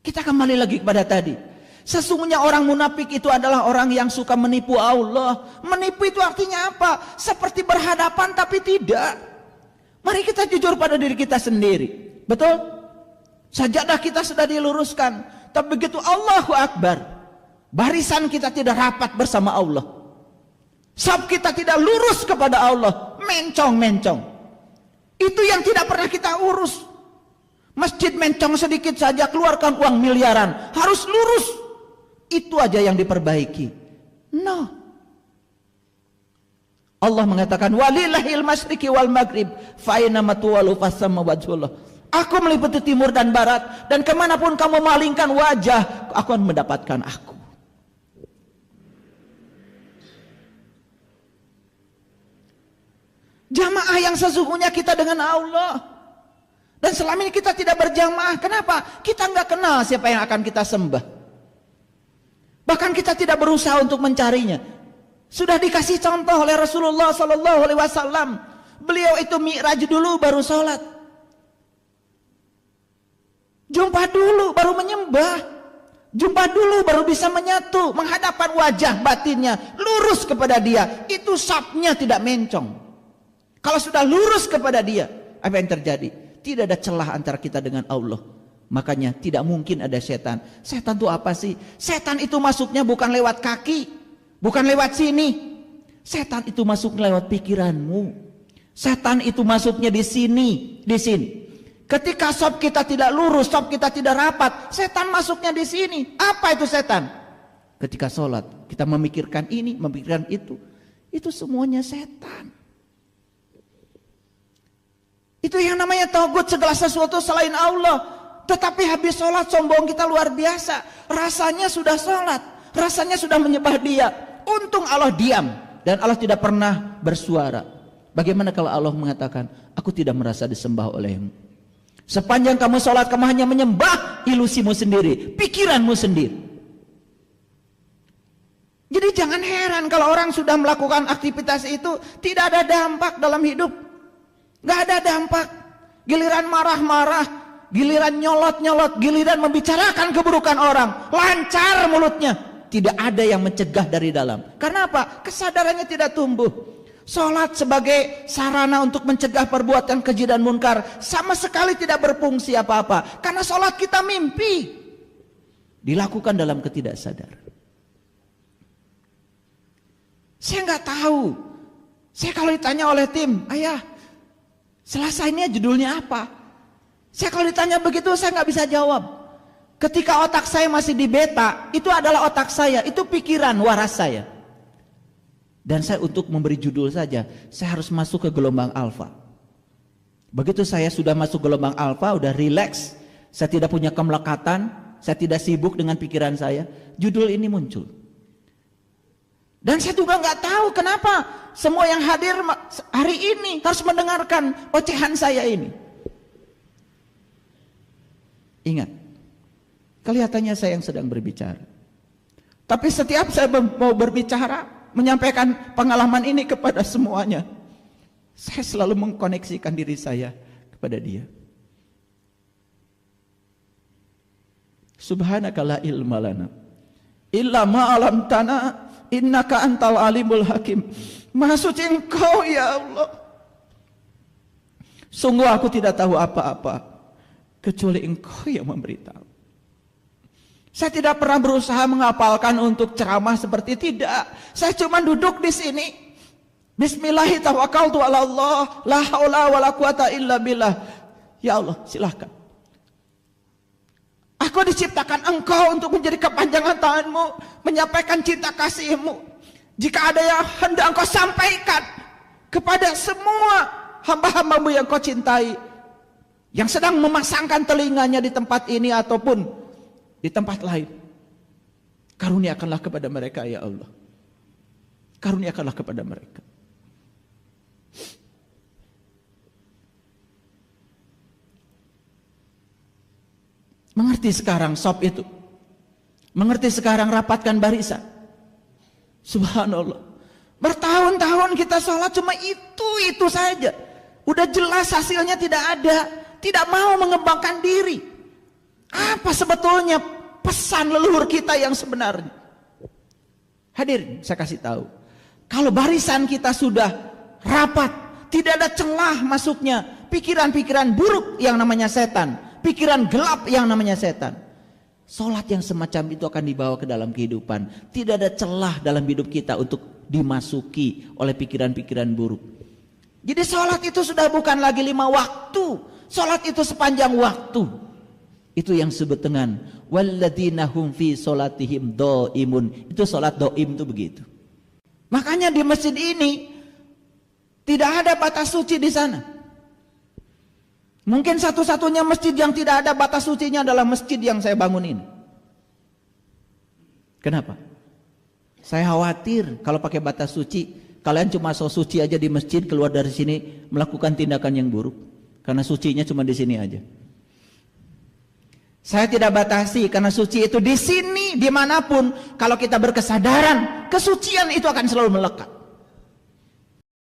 Kita kembali lagi kepada tadi. Sesungguhnya orang munafik itu adalah orang yang suka menipu Allah. Menipu itu artinya apa? Seperti berhadapan tapi tidak. Mari kita jujur pada diri kita sendiri. Betul? Sajadah kita sudah diluruskan. Tapi begitu Allahu Akbar, barisan kita tidak rapat bersama Allah. Saf kita tidak lurus kepada Allah. Mencong-mencong. Itu yang tidak pernah kita urus. Masjid mencong sedikit saja, keluarkan uang miliaran. Harus lurus. Itu aja yang diperbaiki. No. Allah mengatakan walillahil masyriqi wal maghrib fa aina ma tuwallu fasamma wajhullah. Aku meliputi timur dan barat, dan kemanapun kamu malingkan wajah, aku akan mendapatkan aku. Jamaah yang sesungguhnya kita dengan Allah. Dan selama ini kita tidak berjamaah. Kenapa? Kita nggak kenal siapa yang akan kita sembah. Bahkan kita tidak berusaha untuk mencarinya. Sudah dikasih contoh oleh Rasulullah SAW. Beliau itu mi'raj dulu baru sholat. Jumpa dulu baru menyembah. Jumpa dulu baru bisa menyatu. Menghadapkan wajah batinnya. Lurus kepada dia. Itu safnya tidak mencong. Kalau sudah lurus kepada dia, apa yang terjadi? Tidak ada celah antara kita dengan Allah. Makanya tidak mungkin ada setan. Setan itu apa sih? Setan itu masuknya bukan lewat kaki, bukan lewat sini. Setan itu masuk lewat pikiranmu. Setan itu masuknya di sini, di sini. Ketika shaf kita tidak lurus, shaf kita tidak rapat, setan masuknya di sini. Apa itu setan? Ketika sholat kita memikirkan ini, memikirkan itu semuanya setan. Itu yang namanya tauhid, segala sesuatu selain Allah. Tetapi habis sholat sombong kita luar biasa. Rasanya sudah sholat, rasanya sudah menyembah dia. Untung Allah diam dan Allah tidak pernah bersuara. Bagaimana kalau Allah mengatakan, aku tidak merasa disembah olehmu. Sepanjang kamu sholat, kamu hanya menyembah ilusimu sendiri, pikiranmu sendiri. Jadi jangan heran kalau orang sudah melakukan aktivitas itu tidak ada dampak dalam hidup. Gak ada dampak. Giliran marah-marah, giliran nyolot-nyolot, giliran membicarakan keburukan orang, lancar mulutnya. Tidak ada yang mencegah dari dalam. Karena apa? Kesadarannya tidak tumbuh. Sholat sebagai sarana untuk mencegah perbuatan keji dan munkar sama sekali tidak berfungsi apa-apa. Karena sholat kita mimpi. Dilakukan dalam ketidaksadaran. Saya nggak tahu. Saya kalau ditanya oleh tim, ayah, Selasa ini judulnya apa? Saya kalau ditanya begitu saya nggak bisa jawab. Ketika otak saya masih di beta, itu adalah otak saya, itu pikiran waras saya. Dan saya untuk memberi judul saja, saya harus masuk ke gelombang alfa. Begitu saya sudah masuk gelombang alfa, udah rileks, saya tidak punya kemelekatan, saya tidak sibuk dengan pikiran saya, judul ini muncul. Dan saya juga nggak tahu kenapa semua yang hadir hari ini harus mendengarkan ocehan saya ini. Ingat, kelihatannya saya yang sedang berbicara. Tapi setiap saya mau berbicara, menyampaikan pengalaman ini kepada semuanya, saya selalu mengkoneksikan diri saya kepada dia. Subhanaka la ilma lana illa ma 'allamtana innaka antal alimul hakim. Maha suci Engkau ya Allah. Sungguh aku tidak tahu apa-apa kecuali Engkau yang memberitahu. Saya tidak pernah berusaha menghafalkan untuk ceramah seperti tidak. Saya cuma duduk di sini. Bismillahi tawakkaltu ala Allah, la haula wala quwata illa billah. Ya Allah, silahkan. Aku diciptakan Engkau untuk menjadi kepanjangan tanganmu, menyampaikan cinta kasih-Mu. Jika ada yang hendak Engkau sampaikan kepada semua hamba-hamba-Mu yang Kau cintai, yang sedang memasangkan telinganya di tempat ini ataupun di tempat lain, karuniakanlah kepada mereka ya Allah. Karuniakanlah kepada mereka. Mengerti sekarang shop itu. Mengerti sekarang rapatkan barisan. Subhanallah. Bertahun-tahun kita sholat cuma itu saja. Udah jelas hasilnya tidak ada. Tidak mau mengembangkan diri. Apa sebetulnya pesan leluhur kita yang sebenarnya? Hadirin, saya kasih tahu. Kalau barisan kita sudah rapat, tidak ada celah masuknya pikiran-pikiran buruk yang namanya setan, pikiran gelap yang namanya setan. Salat yang semacam itu akan dibawa ke dalam kehidupan. Tidak ada celah dalam hidup kita untuk dimasuki oleh pikiran-pikiran buruk. Jadi salat itu sudah bukan lagi 5 waktu. Salat itu sepanjang waktu. Itu yang disebut dengan walladzina hum fi salatihim dhaimun. Itu salat dhaim itu begitu. Makanya di masjid ini tidak ada batas suci di sana. Mungkin satu-satunya masjid yang tidak ada batas sucinya adalah masjid yang saya bangun ini. Kenapa? Saya khawatir kalau pakai batas suci, kalian cuma so suci aja di masjid, keluar dari sini melakukan tindakan yang buruk. Karena sucinya cuma di sini aja. Saya tidak batasi karena suci itu di sini, dimanapun. Kalau kita berkesadaran, kesucian itu akan selalu melekat.